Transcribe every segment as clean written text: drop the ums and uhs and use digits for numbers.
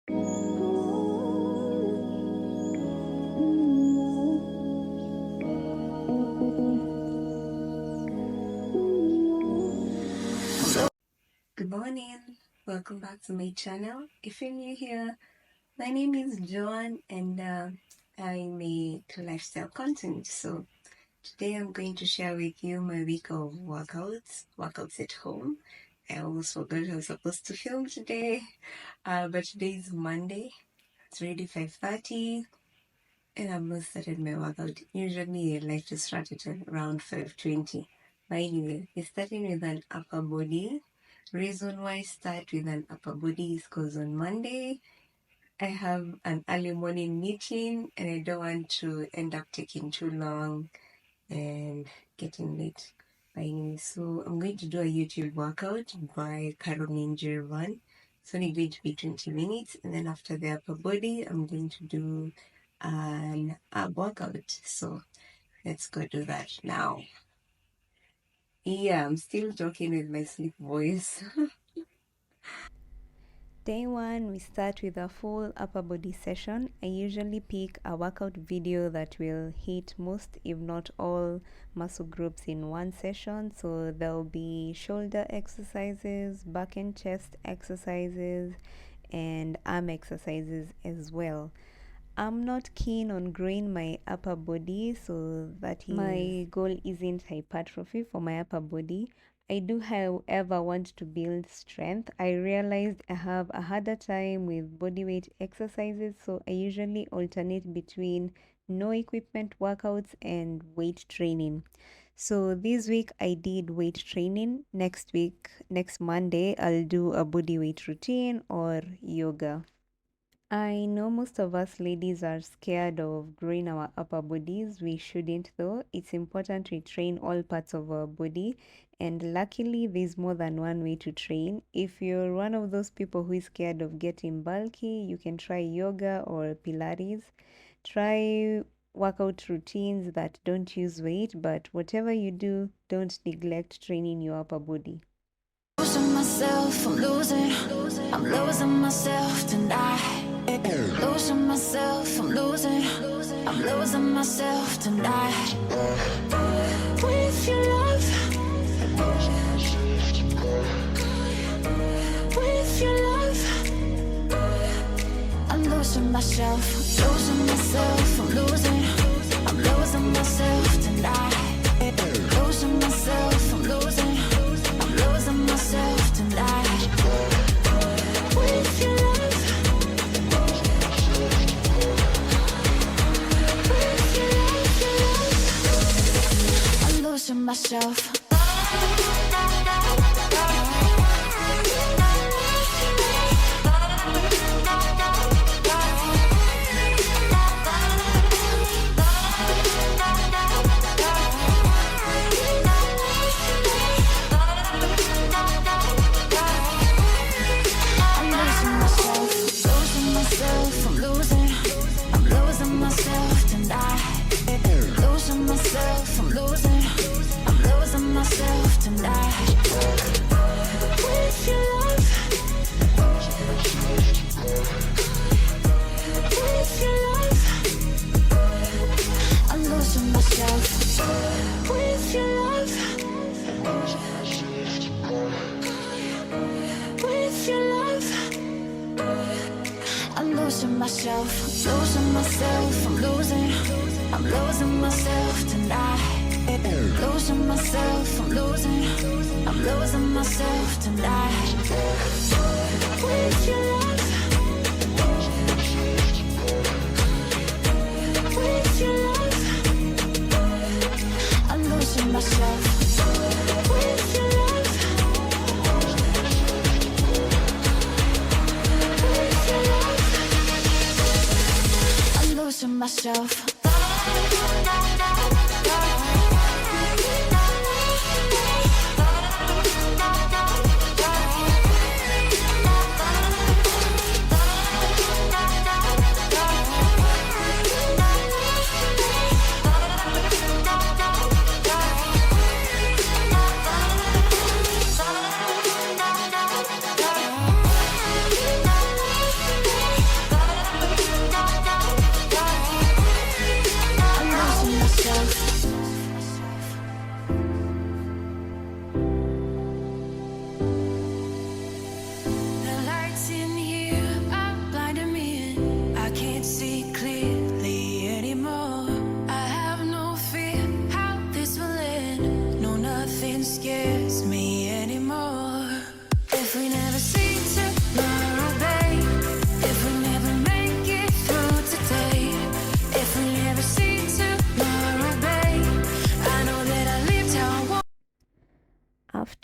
Good morning, welcome back to my channel. If you're new here, my name is Joan and I make lifestyle content. So today I'm going to share with you my week of workouts at home. I almost forgot I was supposed to film today, but today is Monday. It's already 5:30 and I've not started my workout. Usually I like to start it around 5:20. But anyway, we're starting with an upper body. Reason why I start with an upper body is because on Monday I have an early morning meeting and I don't want to end up taking too long and getting late. But anyway, so I'm going to do a YouTube workout by Carol Ninja One. It's only going to be 20 minutes, and then after the upper body, I'm going to do an ab workout. So let's go do that now. Yeah, I'm still talking with my sleep voice. Day 1, we start with a full upper body session. I usually pick a workout video that will hit most, if not all, muscle groups in one session. So there'll be shoulder exercises, back and chest exercises, and arm exercises as well. I'm not keen on growing my upper body, so that is my goal isn't hypertrophy for my upper body. I do, however, want to build strength. I realized I have a harder time with bodyweight exercises, so I usually alternate between no equipment workouts and weight training. So this week I did weight training. Next Monday, I'll do a bodyweight routine or yoga. I know most of us ladies are scared of growing our upper bodies. We shouldn't though. It's important we train all parts of our body, and luckily there's more than one way to train. If you're one of those people who is scared of getting bulky, you can try yoga or Pilates. Try workout routines that don't use weight, but whatever you do, don't neglect training your upper body. Losing myself, I'm losing myself tonight. Losing myself, I'm losing myself tonight. With your love, with your love, I'm losing myself, I'm losing myself tonight. Losing myself, I'm losing myself tonight. With your love, with your love, I'm losing myself. I'm losing myself tonight. Losing myself, I'm losing myself tonight. With your love, with your love, I'm losing myself. With your love, with your love, I'm losing myself.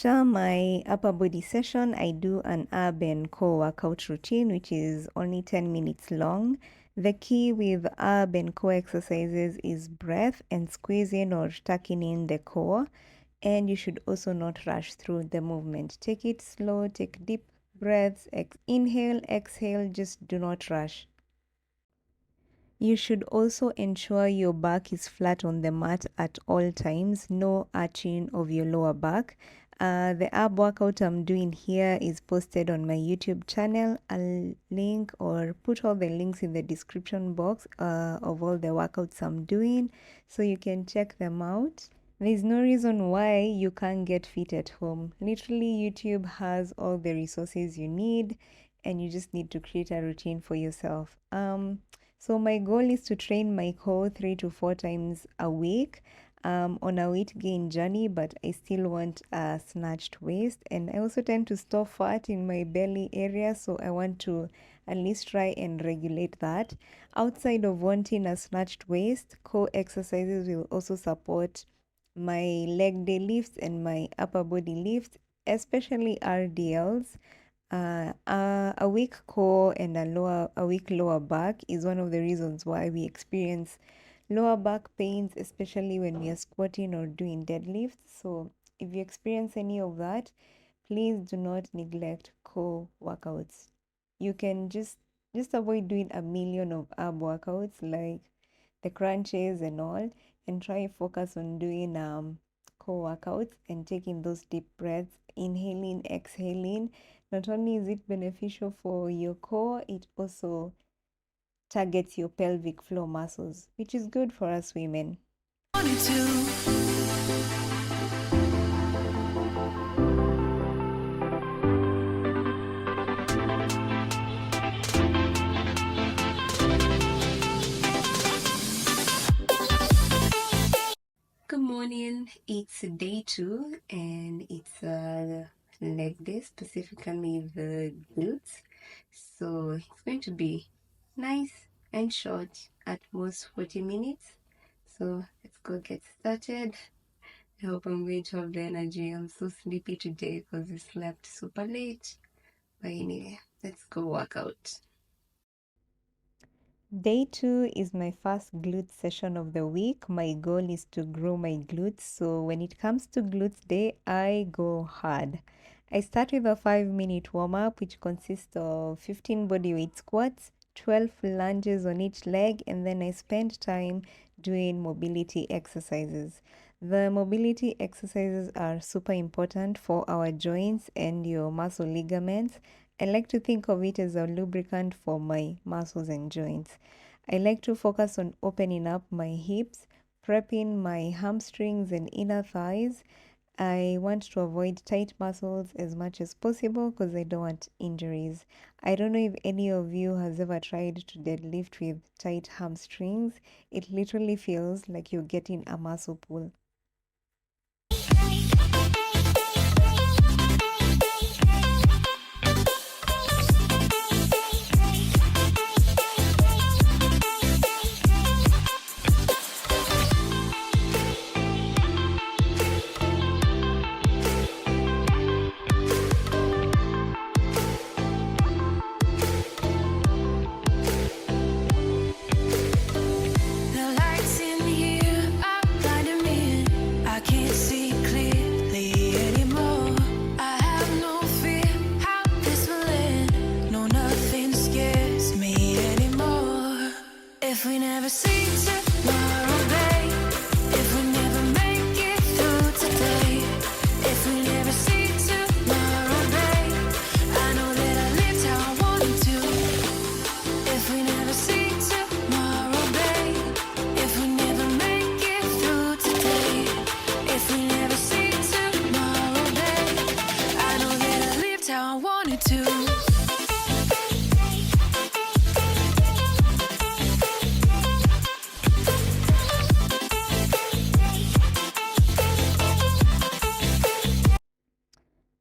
After my upper body session, I do an ab and core workout routine, which is only 10 minutes long. The key with ab and core exercises is breath and squeezing or tucking in the core. And you should also not rush through the movement. Take it slow, take deep breaths, inhale, exhale, just do not rush. You should also ensure your back is flat on the mat at all times, no arching of your lower back. The ab workout I'm doing here is posted on my YouTube channel. I'll link or put all the links in the description box of all the workouts I'm doing so you can check them out. There's no reason why you can't get fit at home. Literally, YouTube has all the resources you need, and you just need to create a routine for yourself. So my goal is to train my core 3 to 4 times a week on a weight gain journey, but I still want a snatched waist, and I also tend to store fat in my belly area, so I want to at least try and regulate that. Outside of wanting a snatched waist, core exercises will also support my leg day lifts and my upper body lifts, especially RDLs. A weak core and a weak lower back is one of the reasons why we experience lower back pains, especially when we are squatting or doing deadlifts. So if you experience any of that, please do not neglect core workouts. You can just avoid doing a million of ab workouts like the crunches and all, and try focus on doing core workouts and taking those deep breaths, inhaling, exhaling. Not only is it beneficial for your core, it also targets your pelvic floor muscles, which is good for us women. Good morning. It's day 2 and it's a leg day, specifically the glutes. So it's going to be nice and short, at most 40 minutes. So let's go get started. I hope I'm going to have the energy. I'm so sleepy today because I slept super late. But anyway, let's go work out. Day 2 is my first glute session of the week. My goal is to grow my glutes. So when it comes to glutes day, I go hard. I start with a 5-minute warm-up, which consists of 15 bodyweight squats, 12 lunges on each leg, and then I spend time doing mobility exercises. The mobility exercises are super important for our joints and your muscle ligaments. I like to think of it as a lubricant for my muscles and joints. I like to focus on opening up my hips, prepping my hamstrings and inner thighs. I want to avoid tight muscles as much as possible because I don't want injuries. I don't know if any of you has ever tried to deadlift with tight hamstrings. It literally feels like you're getting a muscle pull. The lights in here are blinding me. I can't see clearly anymore. I have no fear how this will end. No, nothing scares me anymore. If we never see tomorrow, babe. If we never make it through today. If we never see tomorrow, babe. I know that I lived how I wanted to. If we never see tomorrow, babe. If we never make it through today. If we never see tomorrow, babe. I know that I lived how I wanted to.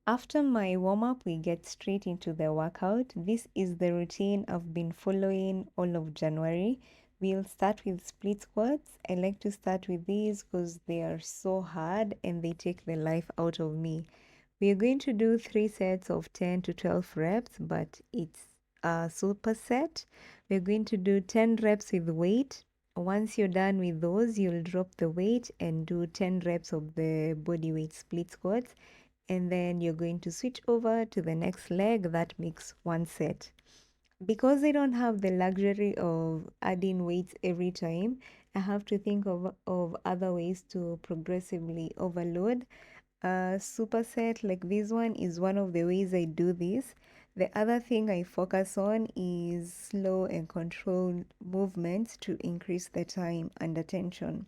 After my warm-up, we get straight into the workout. This is the routine I've been following all of January. We'll start with split squats. I like to start with these because they are so hard and they take the life out of me. We are going to do 3 sets of 10 to 12 reps, but it's a superset. We're going to do 10 reps with weight. Once you're done with those, you'll drop the weight and do 10 reps of the body weight split squats. And then you're going to switch over to the next leg. That makes 1 set. Because I don't have the luxury of adding weights every time, I have to think of other ways to progressively overload. A superset like this one is one of the ways I do this. The other thing I focus on is slow and controlled movements to increase the time under tension.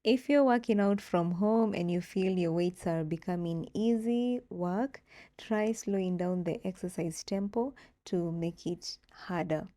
If you're working out from home and you feel your weights are becoming easy work, try slowing down the exercise tempo to make it harder.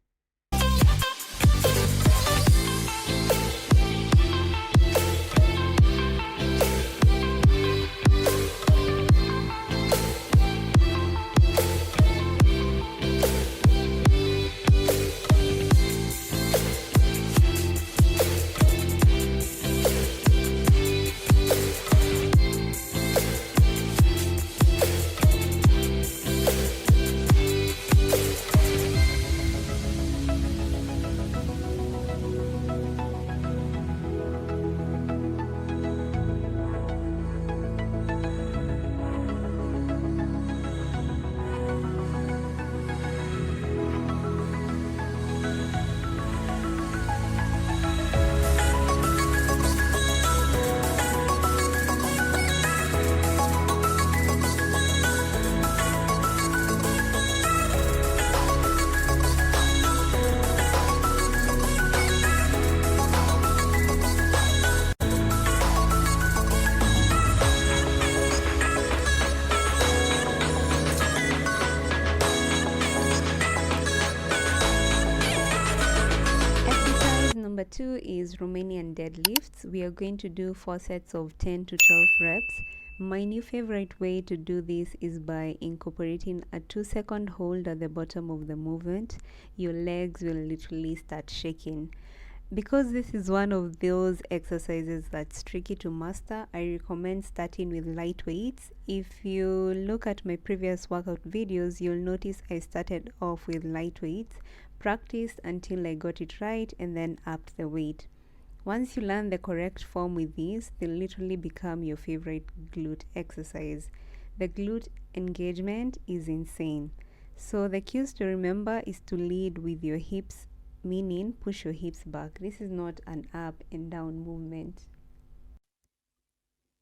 Number 2 is Romanian deadlifts. We are going to do 4 sets of 10 to 12 reps. My new favorite way to do this is by incorporating a 2-second hold at the bottom of the movement. Your legs will literally start shaking. Because this is one of those exercises that's tricky to master, I recommend starting with light weights. If you look at my previous workout videos, you'll notice I started off with light weights, practiced until I got it right, and then upped the weight. Once you learn the correct form with these, they'll literally become your favorite glute exercise. The glute engagement is insane. So the cues to remember is to lead with your hips, meaning push your hips back. This is not an up and down movement.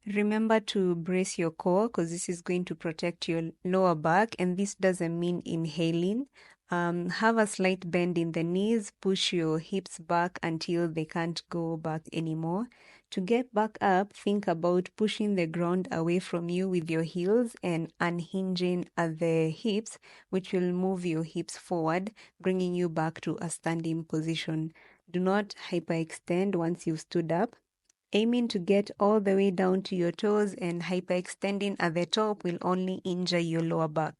Remember to brace your core because this is going to protect your lower back, and this doesn't mean inhaling. Have a slight bend in the knees, push your hips back until they can't go back anymore. To get back up, think about pushing the ground away from you with your heels and unhinging at the hips, which will move your hips forward, bringing you back to a standing position. Do not hyperextend once you've stood up. Aiming to get all the way down to your toes and hyperextending at the top will only injure your lower back.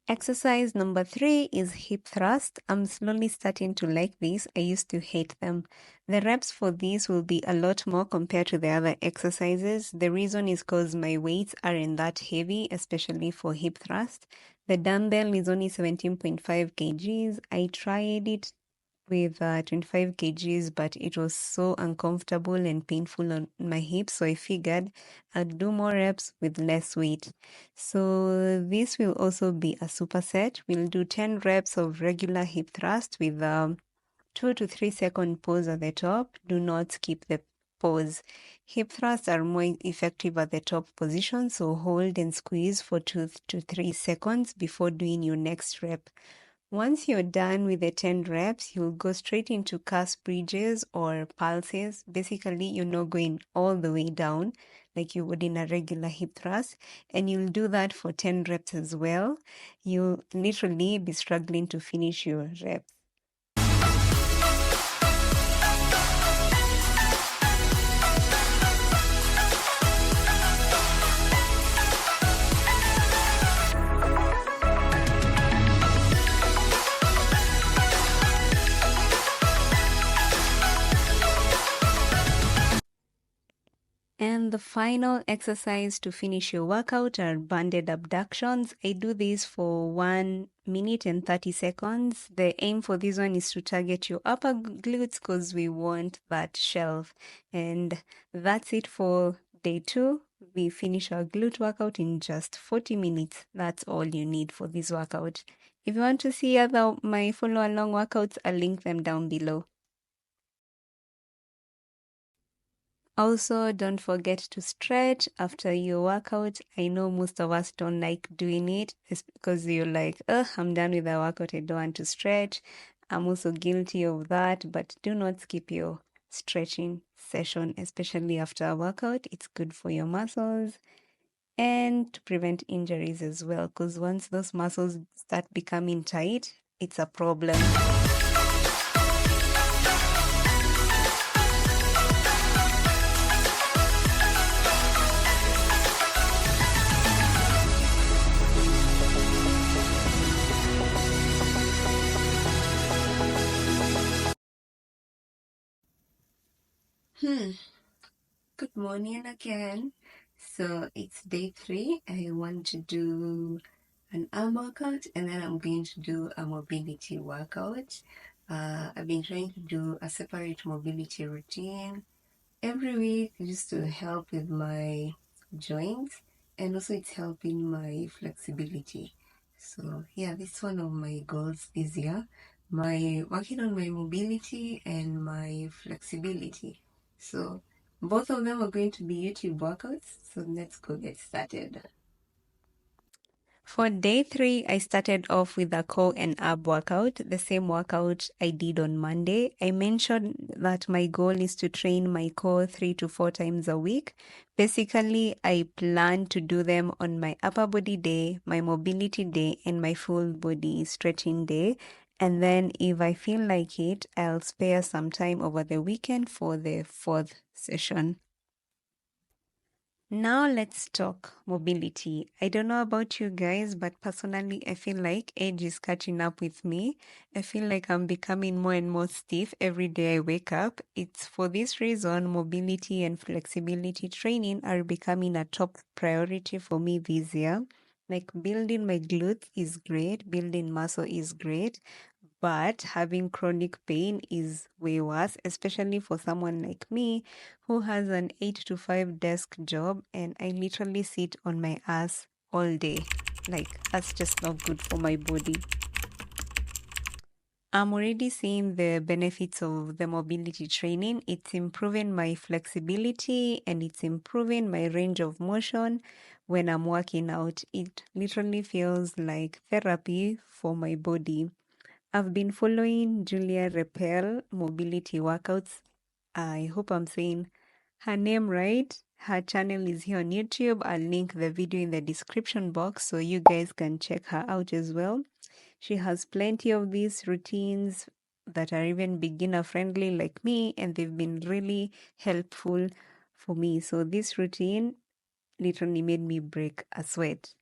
Exercise number 3 is hip thrust. I'm slowly starting to like this. I used to hate them. The reps for these will be a lot more compared to the other exercises. The reason is because my weights aren't that heavy, especially for hip thrust. The dumbbell is only 17.5 kgs. I tried it with 25 kgs, but it was so uncomfortable and painful on my hips, so I figured I'd do more reps with less weight. So this will also be a superset. We'll do 10 reps of regular hip thrust with 2 to 3 second pause at the top. Do not skip the pause. Hip thrusts are more effective at the top position, so hold and squeeze for 2 to 3 seconds before doing your next rep. Once you're done with the 10 reps, you'll go straight into calf bridges or pulses. Basically, you're not going all the way down like you would in a regular hip thrust. And you'll do that for 10 reps as well. You'll literally be struggling to finish your reps. And the final exercise to finish your workout are banded abductions. I do this for 1 minute and 30 seconds. The aim for this one is to target your upper glutes because we want that shelf. And that's it for day 2. We finish our glute workout in just 40 minutes. That's all you need for this workout. If you want to see other my follow along workouts, I'll link them down below. Also, don't forget to stretch after your workout. I know most of us don't like doing it because you're like, I'm done with the workout. I don't want to stretch. I'm also guilty of that, but do not skip your stretching session, especially after a workout. It's good for your muscles and to prevent injuries as well, because once those muscles start becoming tight, it's a problem. Good morning again. So it's day 3. I want to do an arm workout and then I'm going to do a mobility workout. I've been trying to do a separate mobility routine every week just to help with my joints, and also it's helping my flexibility. So yeah, this is one of my goals this year, my working on my mobility and my flexibility. So both of them are going to be YouTube workouts, so let's go get started. For day 3, I started off with a core and ab workout, the same workout I did on Monday. I mentioned that my goal is to train my core 3 to 4 times a week. Basically, I plan to do them on my upper body day, my mobility day, and my full body stretching day. And then if I feel like it, I'll spare some time over the weekend for the 4th session. Now let's talk mobility. I don't know about you guys, but personally, I feel like age is catching up with me. I feel like I'm becoming more and more stiff every day I wake up. It's for this reason, mobility and flexibility training are becoming a top priority for me this year. Like building my glutes is great, building muscle is great, but having chronic pain is way worse, especially for someone like me who has an 8 to 5 desk job and I literally sit on my ass all day. Like, that's just not good for my body. I'm already seeing the benefits of the mobility training. It's improving my flexibility and it's improving my range of motion when I'm working out. It literally feels like therapy for my body. I've been following Julia Repel mobility workouts. I hope I'm saying her name right. Her channel is here on YouTube. I'll link the video in the description box so you guys can check her out as well. She has plenty of these routines that are even beginner friendly like me, and they've been really helpful for me. So this routine literally made me break a sweat.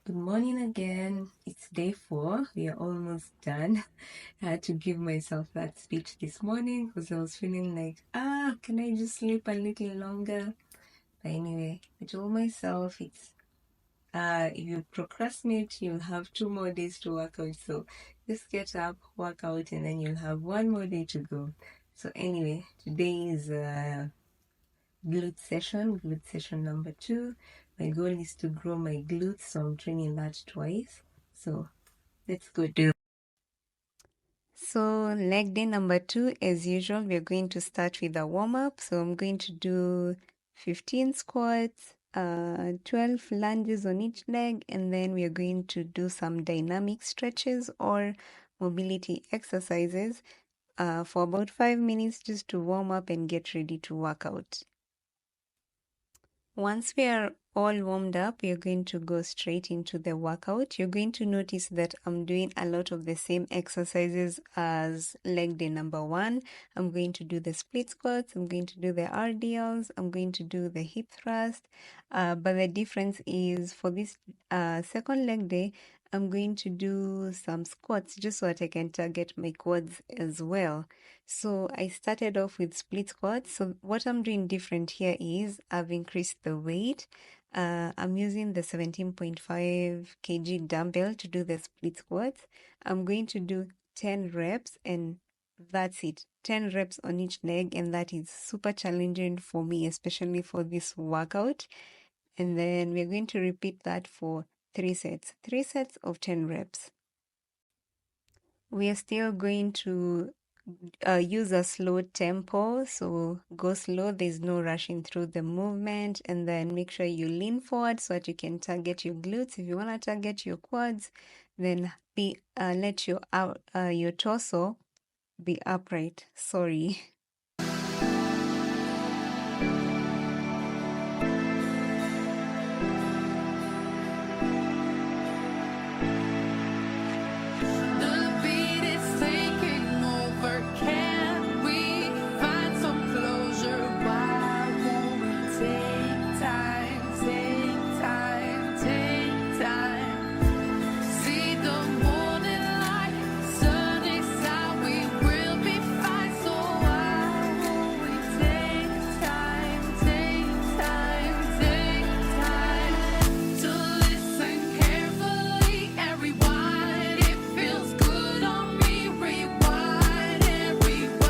Good morning again. It's day 4. We are almost done. I had to give myself that speech this morning because I was feeling like, can I just sleep a little longer? But anyway, I told myself it's if you procrastinate, you'll have 2 more days to work out. So just get up, work out, and then you'll have 1 more day to go. So anyway, today is glute session number 2. My goal is to grow my glutes, so I'm training that twice. So let's go do. So leg day number 2, as usual, we're going to start with a warm-up. So I'm going to do 15 squats, 12 lunges on each leg, and then we're going to do some dynamic stretches or mobility exercises for about 5 minutes just to warm up and get ready to work out. Once we are all warmed up, we are going to go straight into the workout. You're going to notice that I'm doing a lot of the same exercises as leg day number 1. I'm going to do the split squats, I'm going to do the RDLs, I'm going to do the hip thrust. But the difference is for this second leg day, I'm going to do some squats just so that I can target my quads as well. So I started off with split squats. So what I'm doing different here is I've increased the weight. I'm using the 17.5 kg dumbbell to do the split squats. I'm going to do 10 reps and that's it. 10 reps on each leg, and that is super challenging for me, especially for this workout. And then we're going to repeat that for 3 sets. 3 sets of 10 reps. We are still going to use a slow tempo, so go slow, there's no rushing through the movement, and then make sure you lean forward so that you can target your glutes. If you want to target your quads, then let your torso be upright. Sorry. The beat is taking over. Can we find some closure? Why won't we take time, take time, take time? See the morning light, sunny side, we will be fine. So why won't we take time, take time, take time to listen carefully and rewind? It feels good on me. Rewind and rewind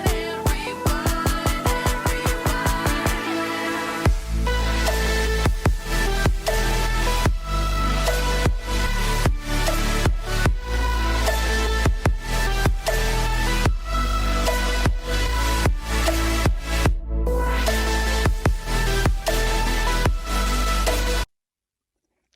and rewind and rewind.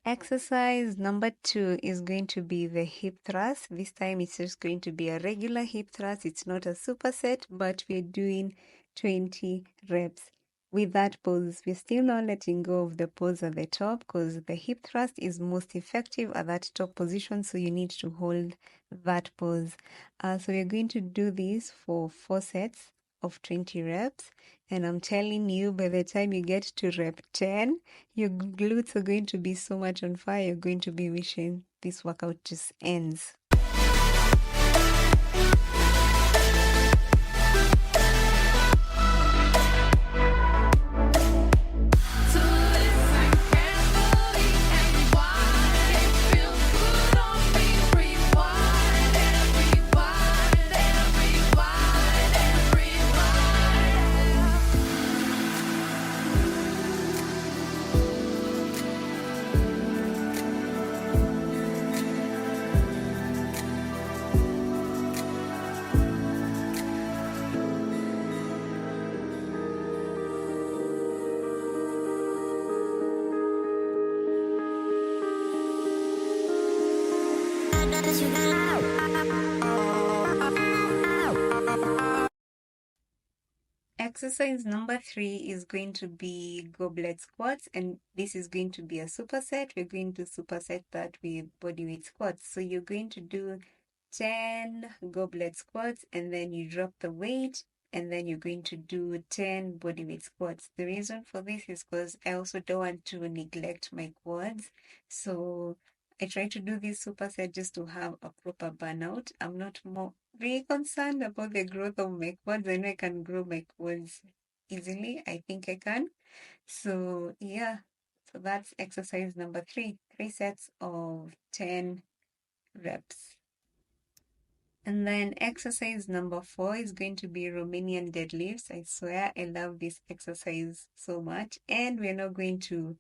Exercise number 2 is going to be the hip thrust. This time it's just going to be a regular hip thrust. It's not a superset, but we're doing 20 reps with that pose. We're still not letting go of the pose at the top because the hip thrust is most effective at that top position, so you need to hold that pose. So we're going to do this for 4 sets of 20 reps, and I'm telling you, by the time you get to rep 10, your glutes are going to be so much on fire, you're going to be wishing this workout just ends. To listen carefully and rewind. It feels good on me. Rewind and rewind and rewind and rewind. Exercise number 3 is going to be goblet squats, and this is going to be a superset. We're going to superset that with bodyweight squats. So you're going to do 10 goblet squats, and then you drop the weight and then you're going to do 10 bodyweight squats. The reason for this is because I also don't want to neglect my quads. So I try to do this superset just to have a proper burnout. I'm not more very concerned about the growth of my quads. I know I can grow my quads easily. I think I can. So yeah, so that's exercise number 3. 3 sets of 10 reps. And then exercise number 4 is going to be Romanian deadlifts. I swear I love this exercise so much. And we're not going to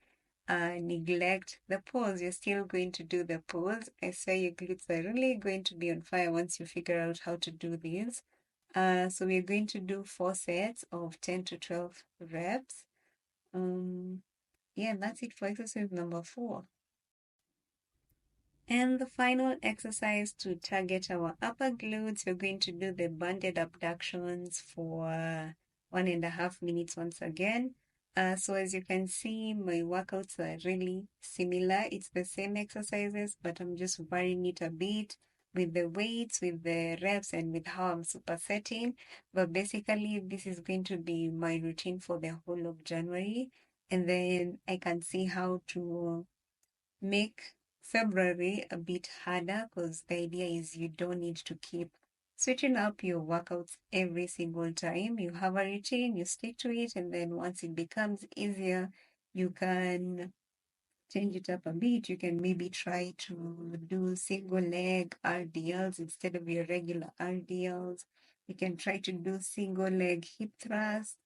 neglect the pulls. You're still going to do the pulls. I swear your glutes are really going to be on fire once you figure out how to do these. So we're going to do 4 sets of 10 to 12 reps. Yeah, and that's it for exercise number 4. And the final exercise to target our upper glutes, we're going to do the banded abductions for 1.5 minutes once again. So as you can see, my workouts are really similar. It's the same exercises, but I'm just varying it a bit with the weights, with the reps, and with how I'm supersetting. But basically, this is going to be my routine for the whole of January. And then I can see how to make February a bit harder, because the idea is you don't need to keep switching up your workouts every single time. You have a routine, you stick to it, and then once it becomes easier, you can change it up a bit. You can maybe try to do single leg RDLs instead of your regular RDLs. You can try to do single leg hip thrust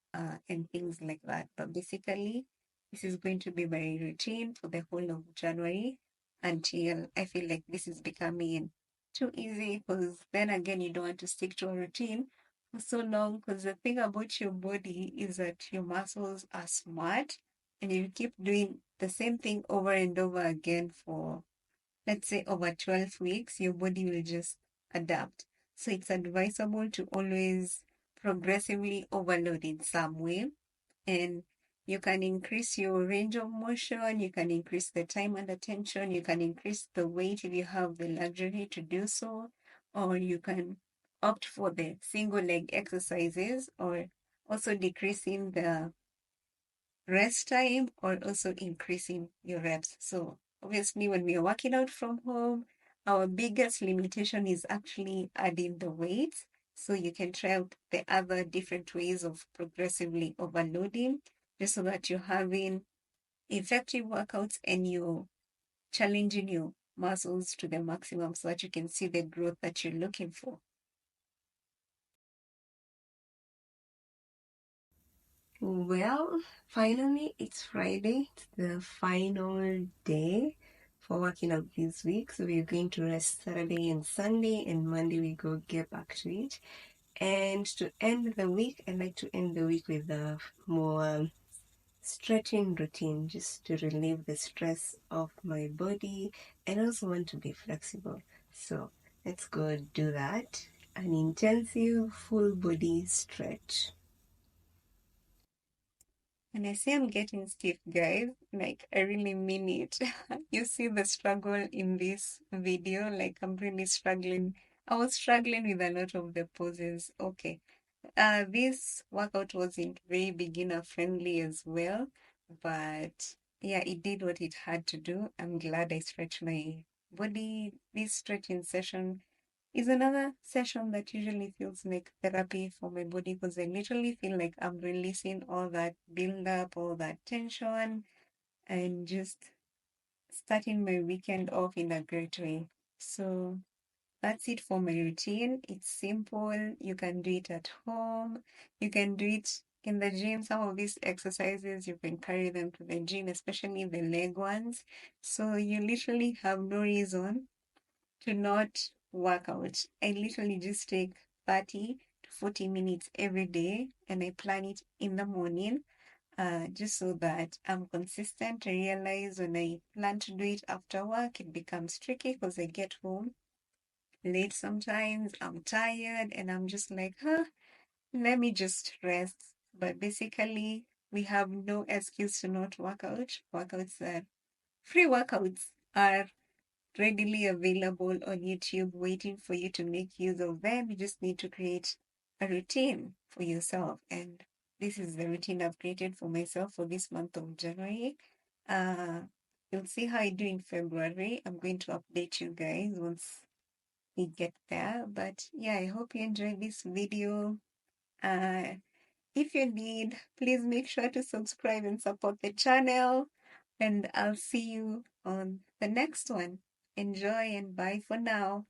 and things like that. But basically, this is going to be my routine for the whole of January until I feel like this is becoming too easy, because then again, you don't want to stick to a routine for so long, because the thing about your body is that your muscles are smart, and you keep doing the same thing over and over again for, let's say, over 12 weeks, your body will just adapt. So it's advisable to always progressively overload in some way. And you can increase your range of motion, you can increase the time and attention, you can increase the weight if you have the luxury to do so, or you can opt for the single leg exercises, or also decreasing the rest time, or also increasing your reps. So obviously, when we are working out from home, our biggest limitation is actually adding the weights. So you can try out the other different ways of progressively overloading, just so that you're having effective workouts and you're challenging your muscles to the maximum so that you can see the growth that you're looking for. Well, finally, it's Friday. It's the final day for working out this week. So we're going to rest Saturday and Sunday, and Monday we go get back to it. And to end the week, I like to end the week with a more stretching routine, just to relieve the stress of my body, and also want to be flexible. So let's go do that. An intensive full body stretch. And I say I'm getting stiff, guys, like I really mean it. You see the struggle in this video, like I'm really struggling. I was struggling with a lot of the poses. Okay. This workout wasn't very beginner friendly as well, but yeah, it did what it had to do. I'm glad I stretched my body. This stretching session is another session that usually feels like therapy for my body, because I literally feel like I'm releasing all that build up, all that tension, and just starting my weekend off in a great way. So that's it for my routine. It's simple. You can do it at home. You can do it in the gym. Some of these exercises, you can carry them to the gym, especially the leg ones. So you literally have no reason to not work out. I literally just take 30 to 40 minutes every day, and I plan it in the morning, just so that I'm consistent. I realize when I plan to do it after work, it becomes tricky because I get home late sometimes, I'm tired, and I'm just like, let me just rest. But basically, we have no excuse to not work out. Free workouts are readily available on YouTube, waiting for you to make use of them. You just need to create a routine for yourself. And this is the routine I've created for myself for this month of January. Uh, you'll see how I do in February. I'm going to update you guys once we get there. But yeah, I hope you enjoyed this video. If you did, please make sure to subscribe and support the channel. And I'll see you on the next one. Enjoy and bye for now.